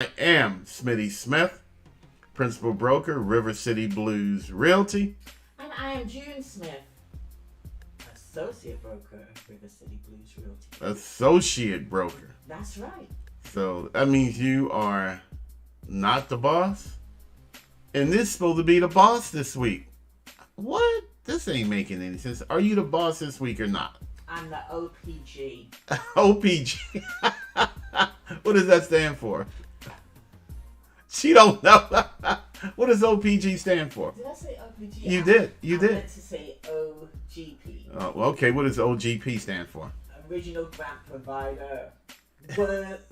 I am Smitty Smith, Principal Broker, River City Blues Realty. And I am June Smith, Associate Broker, River City Blues Realty. Associate Broker. That's right. So that means you are not the boss? And this is supposed to be the boss this week. What? This ain't making any sense. Are you the boss this week or not? I'm the OPG. OPG. What does that stand for? She don't know. What does OPG stand for? Did I say OPG? You did. You I did. meant to say OGP. Oh, well, okay. What does OGP stand for? Original Grant Provider. What?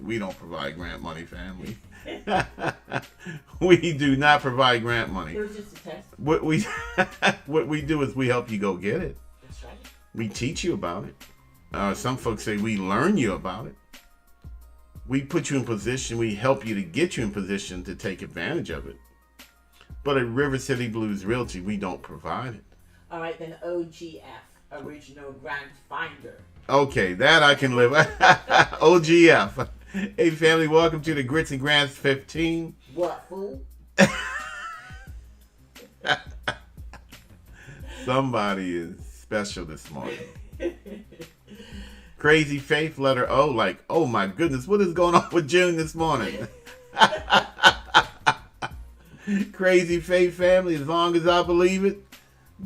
We don't provide grant money, family. We do not provide grant money. It was just a test. What we do is we help you go get it. That's right. We teach you about it. Some folks say we learn you about it. We put you in position. We help you to get you in position to take advantage of it. But at River City Blues Realty, we don't provide it. All right, then OGF, Original Grant Finder. Okay, that I can live. OGF. Hey, family, welcome to the Grits and Grants 15. What, fool? Somebody is special this morning. Crazy Faith, letter O, like, oh my goodness, what is going on with June this morning? Crazy Faith family, as long as I believe it,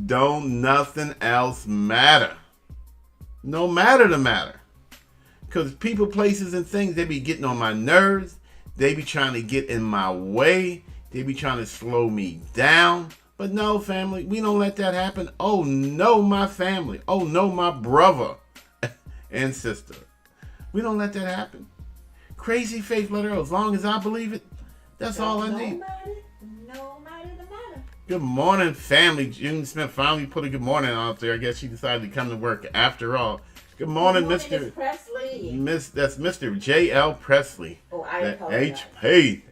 don't nothing else matter. No matter the matter. Because people, places, and things, they be getting on my nerves. They be trying to get in my way. They be trying to slow me down. But no, family, we don't let that happen. Oh no, my family. Oh no, my brother and sister. We don't let that happen. Crazy Faith, letter O, as long as I believe it, that's all I need. No matter the matter. Good morning, family. June Smith finally put a good morning out there. I guess she decided to come to work after all. Good morning, Good morning, Mr. Miss Presley. That's Mr. J.L. Presley. Oh, I That apologize.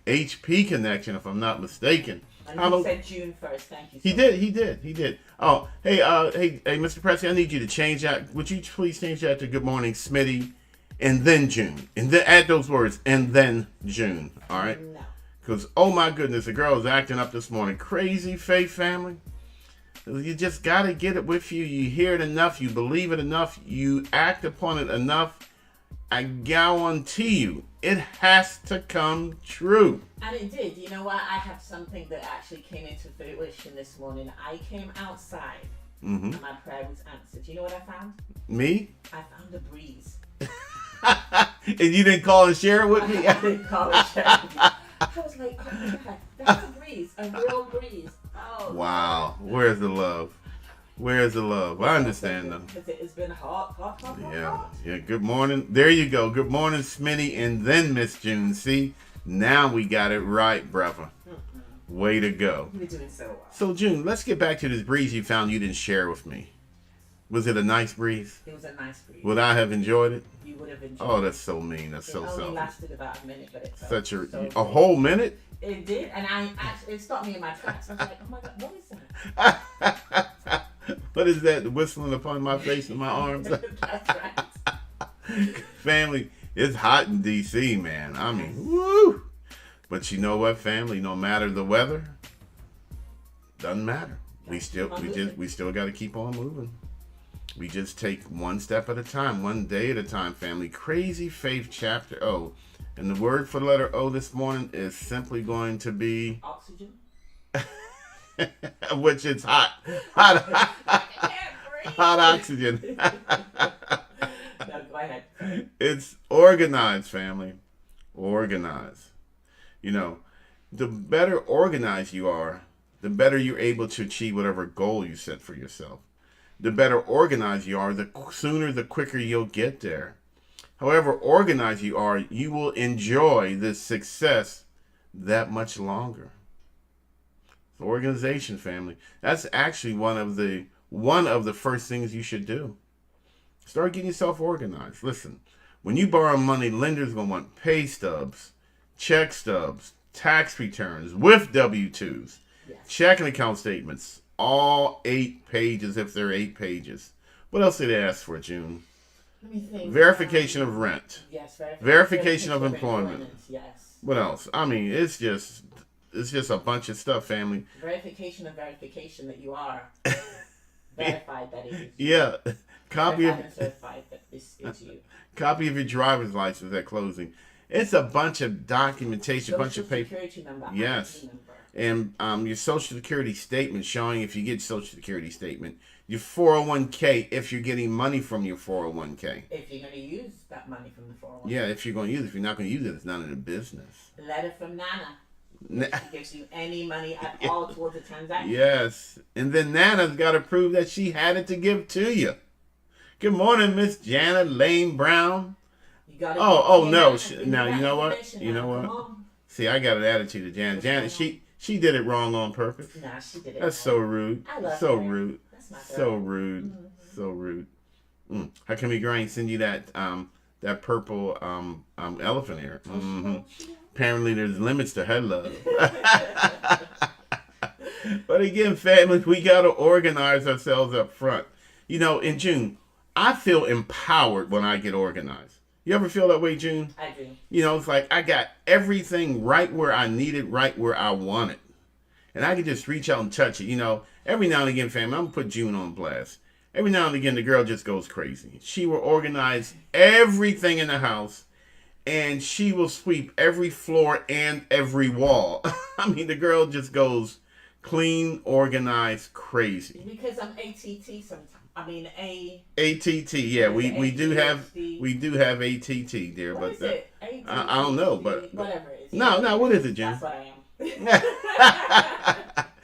HP connection, if I'm not mistaken. And he said June 1st. Thank you. He did. Oh, hey, Mr. Presley, I need you to change that. Would you please change that to Good Morning, Smitty, and then June, and then add those words, and then June. All right? No. Because, oh my goodness, the girl is acting up this morning. Crazy Faith family. You just got to get it with you. You hear it enough. You believe it enough. You act upon it enough. I guarantee you, it has to come true. And it did. You know what? I have something that actually came into fruition this morning. I came outside and my prayer was answered. You know what I found? Me? I found a breeze. And you didn't call and share it with me? I didn't call it shame. I was like, oh my God, that's a breeze. A real breeze. Oh. Wow. Where's the love? Where's the love? I understand though. Because it's been hot. Yeah. Good morning. There you go. Good morning, Smitty, and then Miss June. See, now we got it right, brother. Way to go. You're doing so well. So, June, let's get back to this breeze you found you didn't share with me. Was it a nice breeze? It was a nice breeze. Would I have enjoyed it? You would have enjoyed Oh, it. that's so mean. That's so It only selfish. lasted about a minute, but it felt Such so a good. whole minute? It did, and it stopped me in my tracks. I was like, oh my God, what is that? What is that whistling upon my face and my arms? That's right. Family, it's hot in D.C., man. I mean, woo! But you know what, family? No matter the weather, doesn't matter. We still got to keep on moving. We just take one step at a time, one day at a time, family. Crazy Faith chapter O. And the word for the letter O this morning is simply going to be Oxygen. which is hot. Hot, I can't breathe. hot oxygen. No, go ahead. It's organized, family. Organized. You know, the better organized you are, the better you're able to achieve whatever goal you set for yourself. The better organized you are, the sooner, the quicker you'll get there. However organized you are, you will enjoy this success that much longer. So organization, family. That's actually one of the first things you should do. Start getting yourself organized. Listen, when you borrow money, lenders gonna want pay stubs, check stubs, tax returns with W-2s, Yes. checking account statements, all 8 pages if they're 8 pages. What else did they ask for, June? Let me think. Verification of rent. Yes, Verification of employment. Yes. What else? I mean, it's just a bunch of stuff, family. Verification of verification that you are verified that it is you. Yeah. Copy of Certified that this is you. Copy of your driver's license at closing. It's a bunch of documentation, a bunch of paper. Social Security number. Yes. And your Social Security statement showing if you get Social Security statement. Your 401k if you're getting money from your 401k. If you're going to use that money from the 401k. Yeah, if you're going to use it. If you're not going to use it, it's none of the business. Letter from Nana. She gives you any money at all towards a transaction. Yes. And then Nana's got to prove that she had it to give to you. Good morning, Miss Janet Lane Brown. Oh no. Now, you know what? You know what? See, I got an attitude to Janet. Janet, she did it wrong on purpose. Nah, she did it. That's so rude. I love so her. rude. That's my girl. So rude. Mm-hmm. So rude. How come your granny send you that purple elephant ear? Mm-hmm. Apparently, there's limits to her love. But again, family, we got to organize ourselves up front. You know, in June, I feel empowered when I get organized. You ever feel that way, June? I do. You know, it's like I got everything right where I need it, right where I want it. And I can just reach out and touch it. You know, every now and again, family, I'm going to put June on blast. Every now and again, the girl just goes crazy. She will organize everything in the house, and she will sweep every floor and every wall. I mean, the girl just goes clean, organized, crazy. Because I'm ATT sometimes. I mean ATT. Yeah, we do have ATT there, what but is it? I don't know, but whatever it is. No, what is it, Jim? That's what I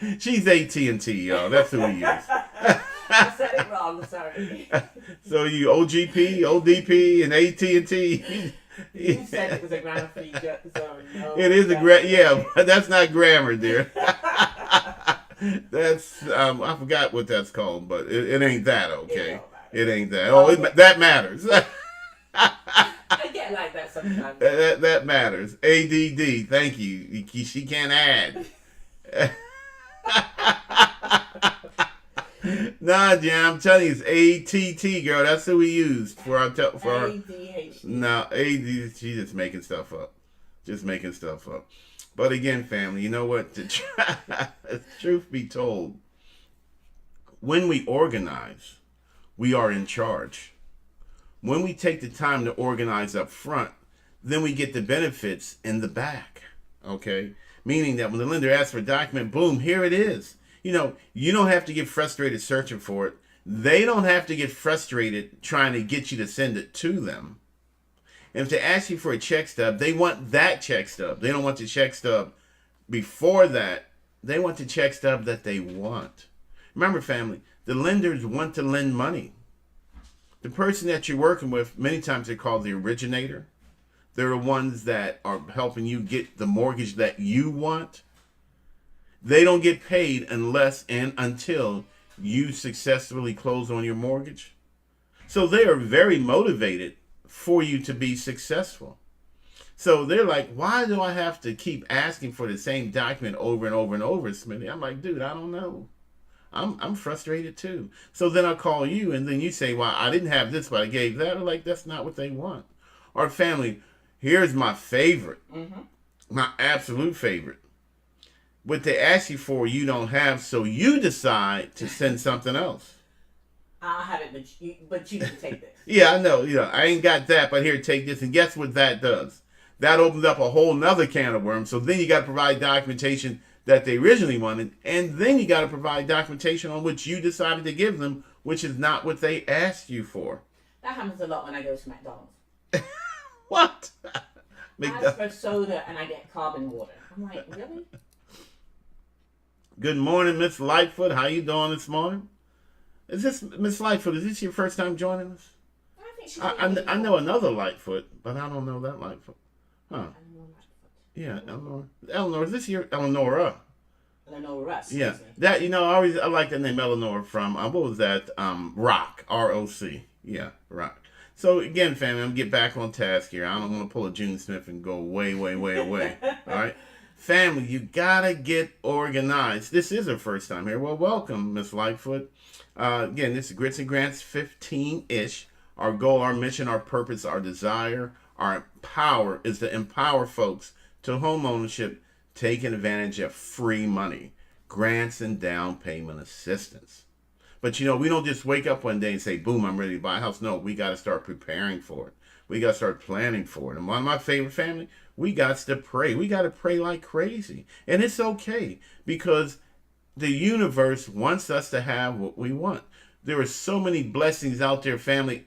am. She's AT&T, y'all. That's who we use. I said it wrong. Sorry. So you OGP, ODP, and AT&T. You said it was a grammar feature, so no. It is yeah, but that's not grammar, dear. That's I forgot what that's called, but it ain't that, okay? It ain't that. Oh, that matters. I get like that sometimes. That matters. ADD. Thank you. She can't add. Nah, Jam, I'm telling you, it's ATT, girl. That's who we used for our ADHD. No, AD. She's just making stuff up. But again, family, you know what? Truth be told, when we organize, we are in charge. When we take the time to organize up front, then we get the benefits in the back. Okay? Meaning that when the lender asks for a document, boom, here it is. You know, you don't have to get frustrated searching for it. They don't have to get frustrated trying to get you to send it to them. And if they ask you for a check stub, they want that check stub. They don't want the check stub before that. They want the check stub that they want. Remember, family, the lenders want to lend money. The person that you're working with, many times they're called the originator. They're the ones that are helping you get the mortgage that you want. They don't get paid unless and until you successfully close on your mortgage. So they are very motivated for you to be successful. So they're like, why do I have to keep asking for the same document over and over and over, Smitty? I'm like, dude, I don't know. I'm frustrated too. So then I call you and then you say, well, I didn't have this, but I gave that. I'm like, that's not what they want. Our family, here's my favorite, my absolute favorite. What they ask you for, you don't have, so you decide to send something else. I'll have it, but you can take this. Yeah, I know. You know, I ain't got that, but here, take this. And guess what that does? That opens up a whole nother can of worms. So then you got to provide documentation that they originally wanted, and then you got to provide documentation on which you decided to give them, which is not what they asked you for. That happens a lot when I go to McDonald's. What? I ask for soda and I get carbon water. I'm like, really? Good morning, Miss Lightfoot. How you doing this morning? Is this Miss Lightfoot? Is this your first time joining us? I think she's I know another Lightfoot, but I don't know that Lightfoot. Huh? Yeah, Eleanor. Eleanor, is this your Eleonora? Eleanor Russ. Yeah, that I like that name Eleanor from what was that? Rock, ROC. Yeah, Rock. So again, family, I'm gonna get back on task here. I don't want to pull a June Smith and go way away. All right. Family, you gotta get organized. This is her first time here. Well, welcome, Miss Lightfoot. Again, this is Grits and Grants 15-ish. Our goal, our mission, our purpose, our desire, our power is to empower folks to home ownership, taking advantage of free money, grants, and down payment assistance. But we don't just wake up one day and say, boom, I'm ready to buy a house. No, we got to start preparing for it. We got to start planning for it. And one of my favorite family, we got to pray. We got to pray like crazy. And it's okay because the universe wants us to have what we want. There are so many blessings out there, family.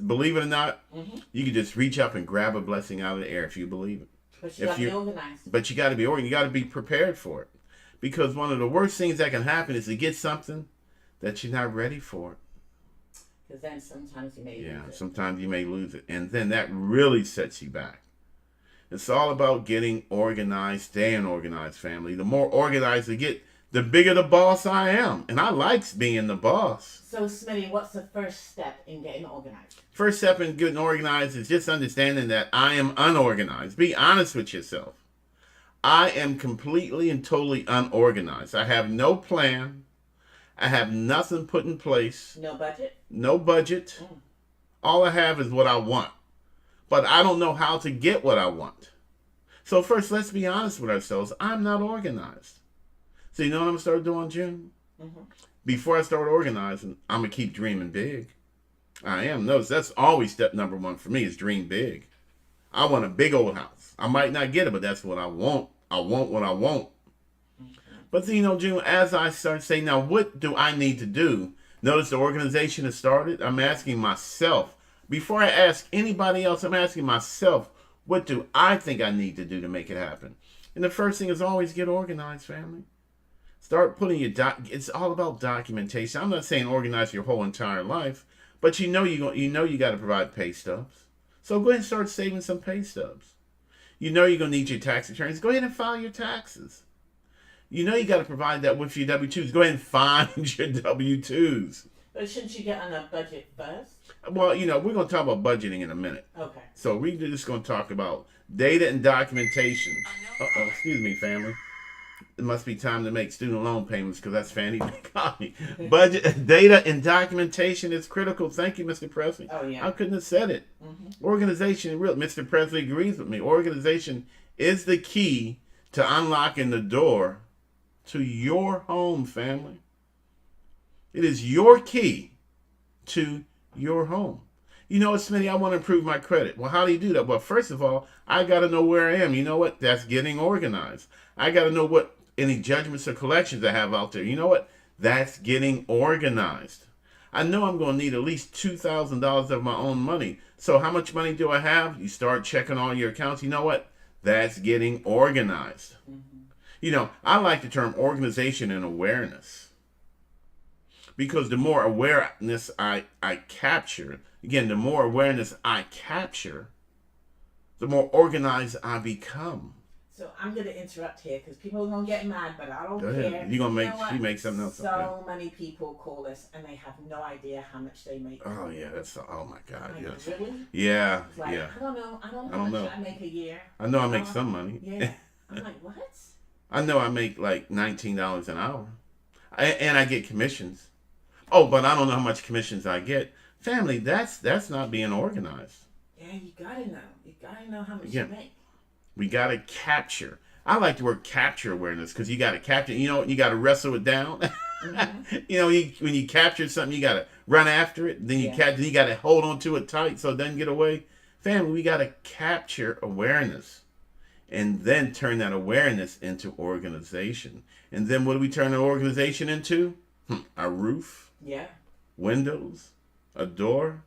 Believe it or not, you can just reach up and grab a blessing out of the air if you believe it. But you got to be organized. But you got to be organized. You got to be prepared for it. Because one of the worst things that can happen is to get something that you're not ready for. Because then sometimes you may lose it. Yeah, sometimes you may lose it. And then that really sets you back. It's all about getting organized, staying organized, family. The more organized you get, the bigger the boss I am. And I like being the boss. So, Smitty, what's the first step in getting organized? First step in getting organized is just understanding that I am unorganized. Be honest with yourself. I am completely and totally unorganized. I have no plan. I have nothing put in place. No budget? No budget. All I have is what I want. But I don't know how to get what I want. So first, let's be honest with ourselves. I'm not organized. So you know what I'm going to start doing, June? Before I start organizing, I'm going to keep dreaming big. I am. Notice that's always step number one for me is dream big. I want a big old house. I might not get it, but that's what I want. I want what I want. But June, as I start saying, now what do I need to do? Notice the organization has started. I'm asking myself, before I ask anybody else, I'm asking myself, what do I think I need to do to make it happen? And the first thing is always get organized, family. Start putting it's all about documentation. I'm not saying organize your whole entire life, but you got to provide pay stubs. So go ahead and start saving some pay stubs. You're going to need your tax returns. Go ahead and file your taxes. You got to provide that with your W-2s. Go ahead and find your W-2s. But shouldn't you get on a budget first? Well, we're going to talk about budgeting in a minute. Okay. So we're just going to talk about data and documentation. Uh-oh, excuse me, family. It must be time to make student loan payments because that's Fannie Mae. Budget, data, and documentation is critical. Thank you, Mr. Presley. Oh, yeah. I couldn't have said it. Organization, Mr. Presley agrees with me. Organization is the key to unlocking the door to your home, family. It is your key to your home. Smitty, I want to improve my credit. Well, how do you do that? Well, first of all, I got to know where I am. You know what? That's getting organized. I got to know what any judgments or collections I have out there. You know what? That's getting organized. I know I'm going to need at least $2,000 of my own money. So how much money do I have? You start checking all your accounts. You know what? That's getting organized. I like the term organization and awareness. Because the more awareness I capture, again, the more awareness I capture, the more organized I become. So I'm going to interrupt here because people are going to get mad, but I don't Go care. ahead. She makes something else up. So many people call us and they have no idea how much they make. Oh, yeah. Oh, my God. Like, Yes. really? Yeah. It's like, Yeah. I don't know how much I make a year. I know I make some money. Yeah. I'm like, what? I know I make like $19 an hour. And I get commissions. Oh, but I don't know how much commissions I get. Family, that's not being organized. Yeah, you gotta know. You gotta know how much you make. We gotta capture. I like the word capture awareness because you gotta capture. You gotta wrestle it down. When you capture something, you gotta run after it. Then you gotta hold on to it tight so it doesn't get away. Family, we gotta capture awareness. And then turn that awareness into organization. And then what do we turn an organization into? A roof. Yeah. Windows. A door.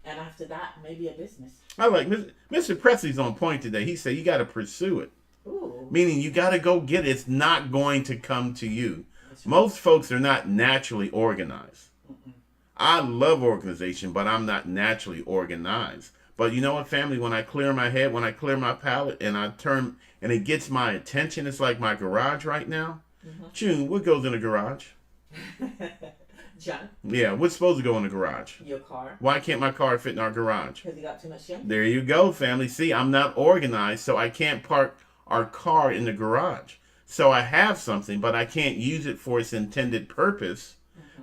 And after that, maybe a business. I like Mr. Presley's on point today. He said you got to pursue it. Ooh. Meaning you got to go get it. It's not going to come to you. Most folks are not naturally organized. I love organization, but I'm not naturally organized. But you know what, family? When I clear my head, when I clear my palate, and it gets my attention, it's like my garage right now. June, what goes in the garage? Junk. Yeah, what's supposed to go in the garage? Your car. Why can't my car fit in our garage? Because you got too much junk. There you go, family. See, I'm not organized, so I can't park our car in the garage. So I have something, but I can't use it for its intended purpose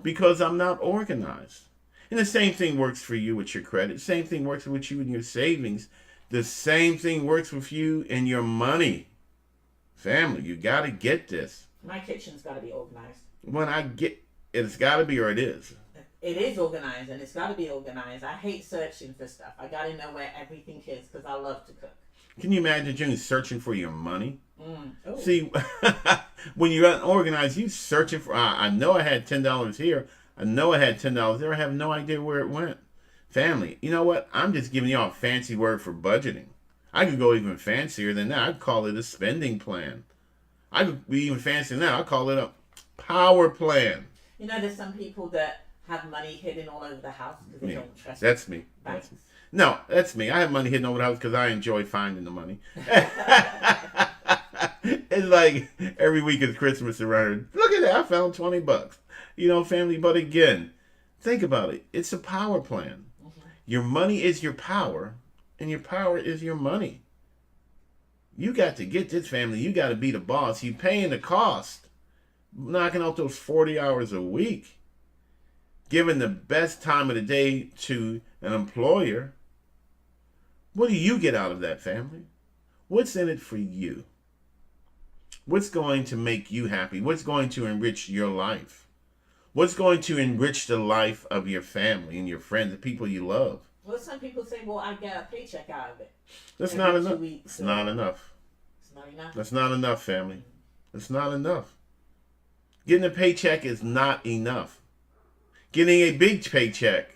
because I'm not organized. And the same thing works for you with your credit. Same thing works with you in your savings. The same thing works with you in your money. Family, you got to get this. My kitchen's got to be organized. When I get it's got to be, or it is. It is organized, and it's got to be organized. I hate searching for stuff. I got to know where everything is because I love to cook. Can you imagine you searching for your money? Oh. See, when you're unorganized, you searching for. I know I had $10 here. I know I had $10 there. I have no idea where it went. Family, you know what? I'm just giving y'all a fancy word for budgeting. I could go even fancier than that. I'd call it a spending plan. I could be even fancier than that. I'd call it a power plan. You know, there's some people that have money hidden all over the house because they don't trust That's me. banks. No, that's me. I have money hidden over the house because I enjoy finding the money. It's like every week is Christmas around. Look at that. I found $20. You know, family. But again, think about it. It's a power plan. Mm-hmm. Your money is your power, and your power is your money. You got to get this, family. You got to be the boss. You paying the cost. Knocking out those 40 hours a week. Giving the best time of the day to an employer. What do you get out of that, family? What's in it for you? What's going to make you happy? What's going to enrich your life? What's going to enrich the life of your family and your friends, the people you love? Well, some people say, well, I get a paycheck out of it. That's not enough. It's not enough. It's not enough. That's not enough, family. It's not enough. Getting a paycheck is not enough. Getting a big paycheck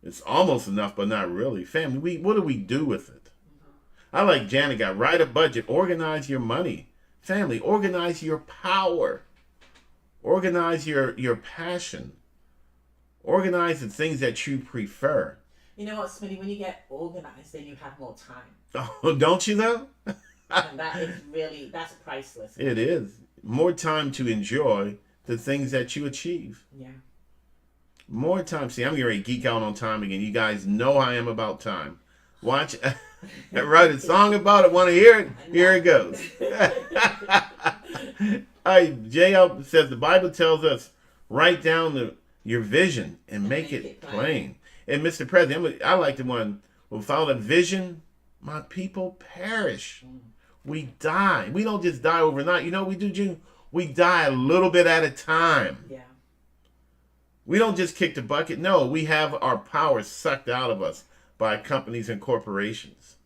is almost enough, but not really. Family, what do we do with it? Mm-hmm. I like Janet got write a budget. Organize your money. Family, organize your power. Organize your passion. Organize the things that you prefer. You know what, Smitty? When you get organized, then you have more time. Oh, don't you though? And that's priceless. It is. More time to enjoy the things that you achieve. Yeah. More time. See, I'm getting ready to geek out on time again. You guys know I am about time. Watch. I write a song about it. Want to hear it? Here it goes. JL says the Bible tells us write down your vision and make it plain. And Mr. President, I like the one, without a vision, my people perish. We die. We don't just die overnight. You know what we do, June? We die a little bit at a time. Yeah. We don't just kick the bucket. No, we have our power sucked out of us by companies and corporations.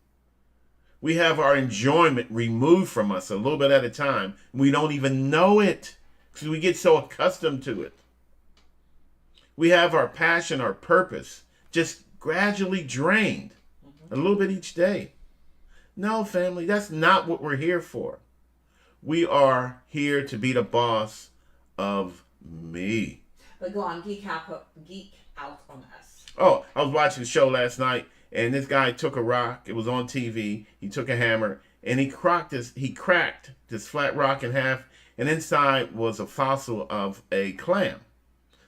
We have our enjoyment removed from us a little bit at a time. We don't even know it because we get so accustomed to it. We have our passion, our purpose just gradually drained a little bit each day. No, family, that's not what we're here for. We are here to be the boss of me. But go on, geek out on us. Oh, I was watching the show last night, and this guy took a rock. It was on TV. He took a hammer, and he cracked this flat rock in half, and inside was a fossil of a clam.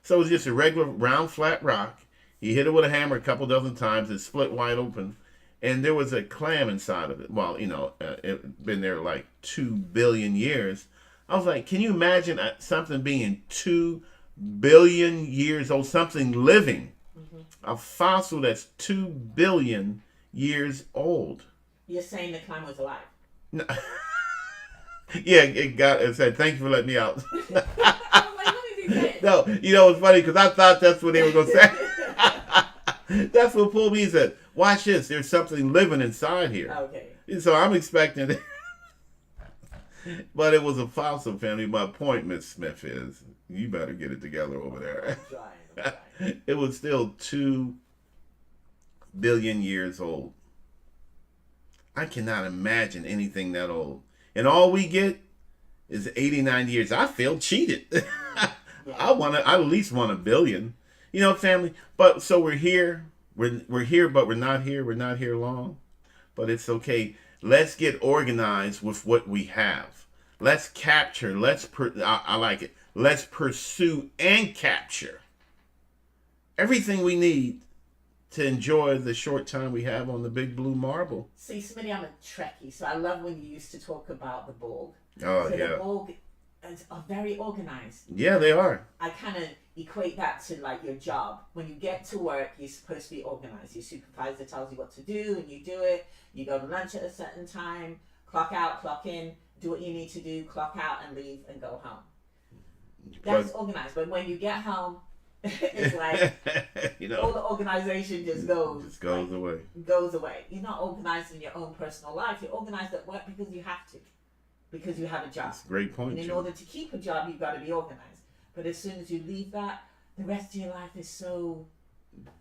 So it was just a regular round flat rock. He hit it with a hammer a couple dozen times. It split wide open, and there was a clam inside of it. Well, it been there like 2 billion years. I was like, can you imagine something being 2 billion years old, something living, a fossil that's 2 billion years old? You're saying the clam was alive? No. Yeah, it said, thank you for letting me out. I'm like, what did he say? No, it's funny because I thought that's what they were going to say. That's what pulled me. He said, watch this. There's something living inside here. Okay. So I'm expecting it. But it was a fossil, family. My point, Miss Smith, is you better get it together over there. I'm trying. It was still 2 billion years old. I cannot imagine anything that old. And all we get is 89 years. I feel cheated. I at least want 1 billion. Family. But so we're here. We're here, but we're not here. We're not here long. But it's okay. Let's get organized with what we have. Let's capture. I like it. Let's pursue and capture everything we need to enjoy the short time we have on the big blue marble. See, Smitty, I'm a Trekkie, so I love when you used to talk about the Borg. Oh, so yeah. The Borg, are very organized. Yeah, they are. I kind of equate that to like your job. When you get to work, you're supposed to be organized. Your supervisor tells you what to do, and you do it. You go to lunch at a certain time, clock out, clock in, do what you need to do, clock out, and leave and go home. That's organized. But when you get home, it's like all the organization just goes away. Goes away. You're not organized in your own personal life. You're organized at work because you have to, because you have a job. That's a great point. And in order to keep a job, you've got to be organized. But as soon as you leave that, the rest of your life is so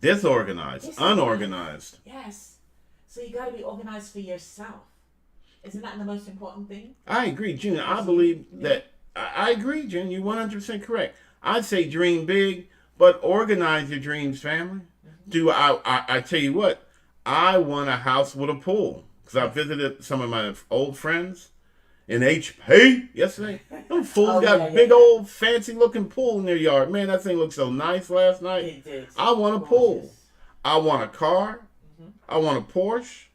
disorganized, unorganized. Yes. So you got to be organized for yourself. Isn't that the most important thing? I agree, June. I believe that. I agree, June. You're 100% correct. I'd say dream big, but organize your dreams, family. Do I tell you what? I want a house with a pool because I visited some of my old friends in HP yesterday. Them fools got big old fancy looking pool in their yard. Man, that thing looked so nice last night. It did. I want a pool. I want a car. I want a Porsche.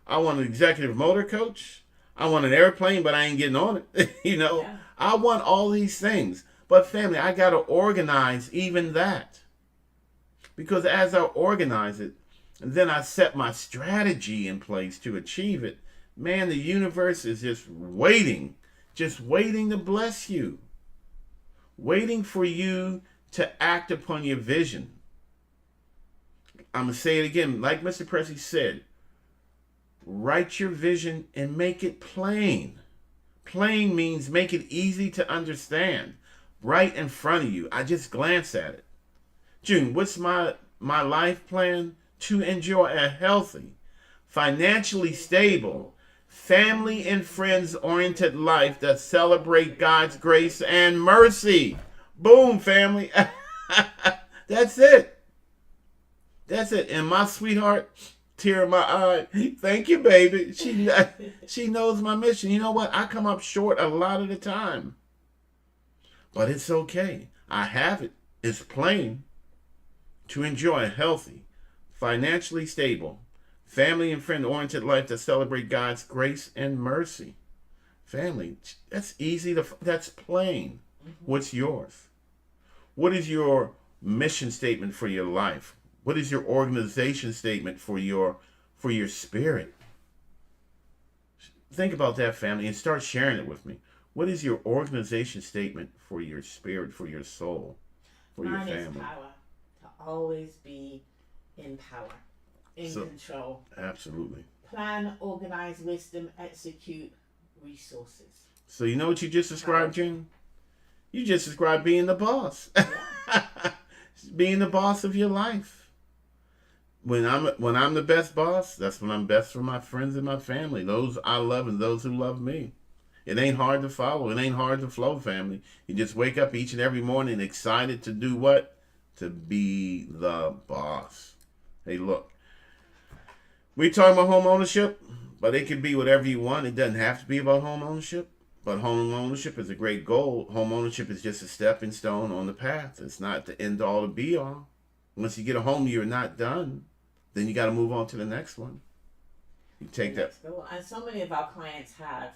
I want an executive motor coach. I want an airplane, but I ain't getting on it. Yeah. I want all these things. But family, I got to organize even that. Because as I organize it, and then I set my strategy in place to achieve it, man, the universe is just waiting to bless you. Waiting for you to act upon your vision. I'm going to say it again. Like Mr. Presley said, write your vision and make it plain. Plain means make it easy to understand. Right in front of you. I just glance at it. June, what's my life plan? To enjoy a healthy, financially stable, family and friends oriented life that celebrate God's grace and mercy. Boom, family. That's it. That's it. And my sweetheart, tear in my eye. Thank you, baby. She knows my mission. You know what? I come up short a lot of the time. But it's okay. I have it. It's plain. To enjoy a healthy, financially stable, family and friend oriented life that celebrate God's grace and mercy. Family, that's easy that's plain. What's yours? What is your mission statement for your life? What is your organization statement for your spirit? Think about that, family, and start sharing it with me. What is your organization statement for your spirit, for your soul, for your family? Mine is power. To always be in power, in control. Absolutely. Plan, organize, wisdom, execute, resources. So you know what you just described, June? You just described being the boss. Yeah. Being the boss of your life. When I'm the best boss, that's when I'm best for my friends and my family. Those I love and those who love me. It ain't hard to follow. It ain't hard to flow, family. You just wake up each and every morning excited to do what? To be the boss. Hey, look. We talking about home ownership, but it can be whatever you want. It doesn't have to be about home ownership. But home ownership is a great goal. Home ownership is just a stepping stone on the path. It's not the end all to be all. Once you get a home, you're not done. Then you got to move on to the next one. You take that. And so many of our clients have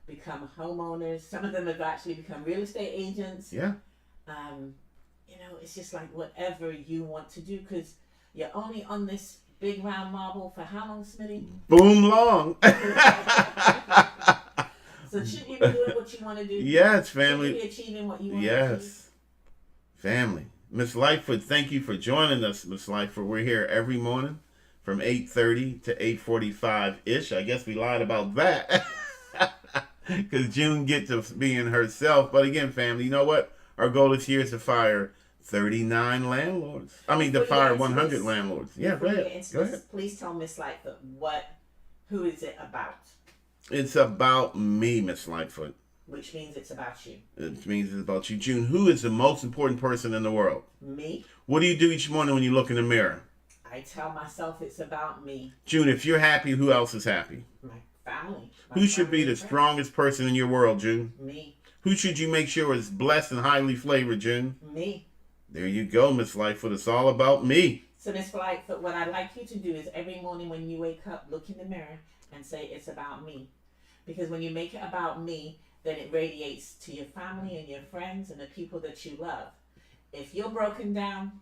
become homeowners. Some of them have actually become real estate agents. Yeah. It's just like whatever you want to do, because you're only on this big round marble for how long, Smitty? Boom long. So shouldn't you be doing what you want to do? Yes, family. Shouldn't you be achieving what you want to achieve? Yes. Family. Miss Lightfoot, thank you for joining us, Miss Lightfoot. We're here every morning from 8:30 to 8:45-ish. I guess we lied about that. Because June gets to being herself. But again, family, you know what? Our goal this year is to fire 39 landlords. To fire 100 landlords. Yeah, go ahead. Go ahead. Please tell Miss Lightfoot who is it about? It's about me, Miss Lightfoot. Which means it's about you. It means it's about you. June, who is the most important person in the world? Me. What do you do each morning when you look in the mirror? I tell myself it's about me. June, if you're happy, who else is happy? My family. Who should be the strongest person in your world, June? Me. Who should you make sure is blessed and highly flavored, June? Me. There you go, Miss Lightfoot. It's all about me. So, Miss Lightfoot, what I'd like you to do is every morning when you wake up, look in the mirror and say, it's about me. Because when you make it about me, then it radiates to your family and your friends and the people that you love. If you're broken down,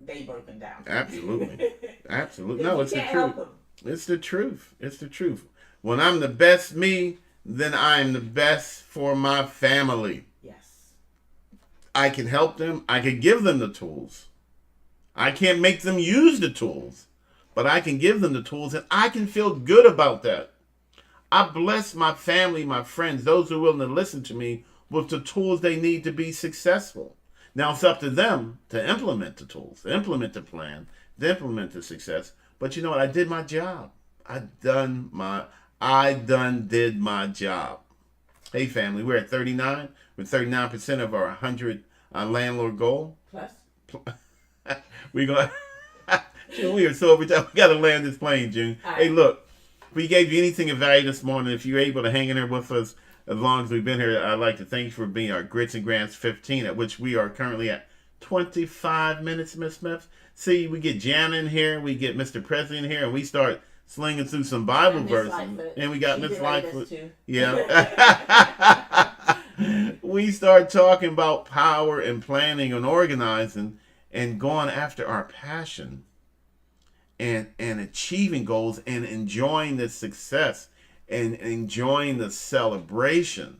they broken down. Absolutely. Absolutely. No, it's the can't truth. help 'em. It's the truth. It's the truth. When I'm the best me, then I am the best for my family. Yes. I can help them. I can give them the tools. I can't make them use the tools, but I can give them the tools, and I can feel good about that. I bless my family, my friends, those who are willing to listen to me with the tools they need to be successful. Now it's up to them to implement the tools, to implement the plan, to implement the success. But you know what? I did my job. I done did my job. Hey family, we're at 39. With 39% of our 100 landlord goal. Plus. We are so over time. We got to land this plane, June. All right. Hey, look, if we gave you anything of value this morning, if you're able to hang in there with us as long as we've been here, I'd like to thank you for being our Grits and Grants 15, at which we are currently at 25 minutes, Miss Smith. See, we get Jan in here, we get Mr. President in here, and we start slinging through some Bible verses. And we got Miss Lightfoot. Yeah. We start talking about power and planning and organizing and going after our passion and achieving goals and enjoying the success and enjoying the celebration.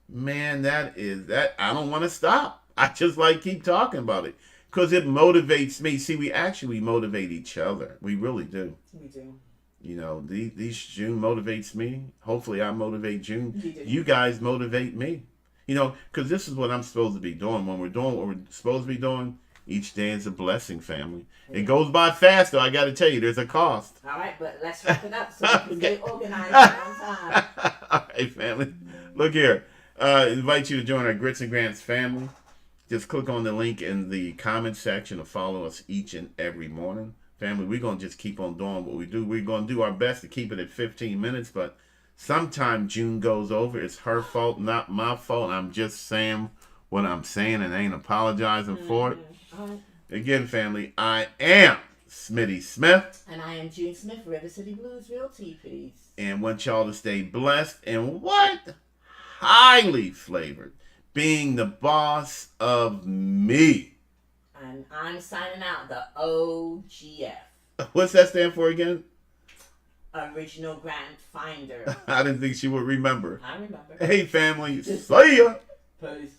Man, that I don't want to stop. I just keep talking about it because it motivates me. See, we motivate each other. We really do. We do. You know, these June motivates me. Hopefully I motivate June. You guys motivate me. You know, because this is what I'm supposed to be doing. When we're doing what we're supposed to be doing, each day is a blessing, family. It goes by fast, though. I got to tell you, there's a cost. All right, but let's wrap it up so we can stay organized on time. All right, family. Look here. Invite you to join our Grits and Grants family. Just click on the link in the comment section to follow us each and every morning. Family, we're going to just keep on doing what we do. We're going to do our best to keep it at 15 minutes, but sometime June goes over. It's her fault, not my fault. I'm just saying what I'm saying and I ain't apologizing for it. Right. Again, family, I am Smitty Smith. And I am June Smith, River City Blues Realty, please. And want y'all to stay blessed and what? Highly flavored. Being the boss of me. And I'm signing out the OGF. What's that stand for again? Original Grant Finder. I didn't think she would remember. I remember. Hey, family. See ya. Peace.